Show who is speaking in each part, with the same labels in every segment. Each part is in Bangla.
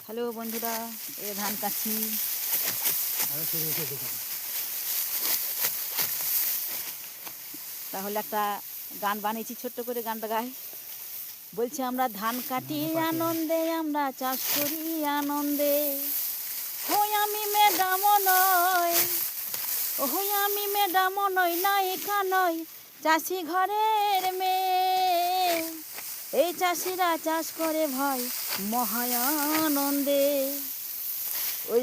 Speaker 1: হ্যালো বন্ধুরা, এ ধান কাটছি। তাহলে একটা গান বানিয়েছি, ছোট্ট করে গানটা গাই। বলছি, আমরা ধান কাটি আনন্দে, আমরা চাষ করি আনন্দে। হই আমি ম্যাডামও নয়, হই আমি ম্যাডামও নয়, নায়িকা নয়, চাষি ঘরের মেয়ে। এই চাষিরা চাষ করে ভয় মহায়ানন্দে। ওই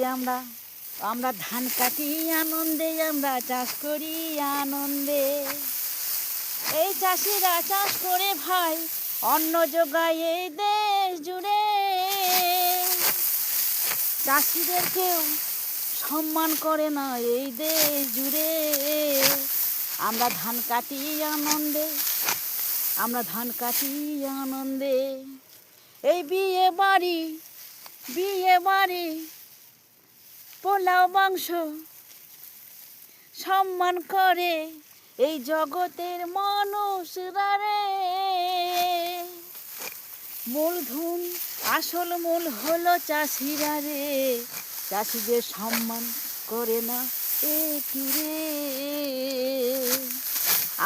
Speaker 1: আমরা ধান কাটি আনন্দে, আমরা চাষ করি আনন্দে। এই চাষিরা চাষ করে ভাই অন্ন যোগায় এই দেশ জুড়ে। চাষিদের কেউ সম্মান করে না এই দেশ জুড়ে। আমরা ধান কাটি আনন্দে, আমরা ধান কাটি আনন্দে। এই বিয়ে বাড়ি পোলাও মাংস সম্মান করে এই জগতের মানুষরা রে। মূলধন আসল মূল হলো চাষিরা রে, চাষিদের সম্মান করে না একটু রে।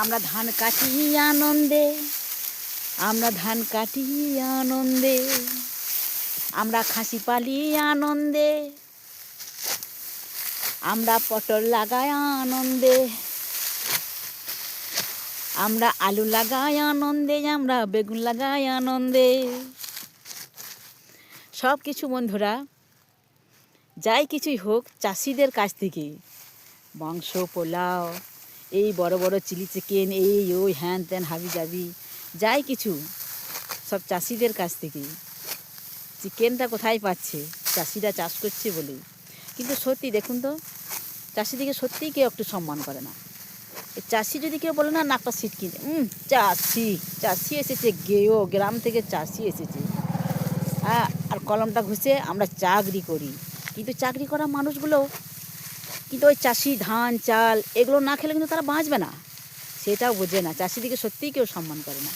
Speaker 1: আমরা ধান কাটি আনন্দে, আমরা ধান কাটি আনন্দে। আমরা খাসি পালি আনন্দে, আমরা পটল লাগাই আনন্দে। আমরা আলু লাগাই আনন্দে, আমরা বেগুন লাগাই আনন্দে। সব কিছু বন্ধুরা, যাই কিছুই হোক চাষিদের কাছ থেকে, মাংস পোলাও, এই বড় বড় চিলি চিকেন, এই ওই হ্যান ত্যান হাবি জাবি, যাই কিছু সব চাষিদের কাছ থেকে। চিকেনটা কোথায় পাচ্ছে? চাষিরা চাষ করছে বলে। কিন্তু সত্যি দেখুন তো, চাষিদিকে সত্যিই কেউ একটু সম্মান করে না। চাষি যদি কেউ বলে না, নাকটা সিটকি চাষি এসেছে, গ্রাম থেকে চাষি এসেছে, হ্যাঁ, আর কলমটা ঘুষে আমরা চাকরি করি। কিন্তু চাকরি করা মানুষগুলো কিন্তু ওই চাষি ধান চাল এগুলো না খেলে কিন্তু তারা বাঁচবে না, সেটাও বোঝে না। চাষিদিকে সত্যিই কেউ সম্মান করে না।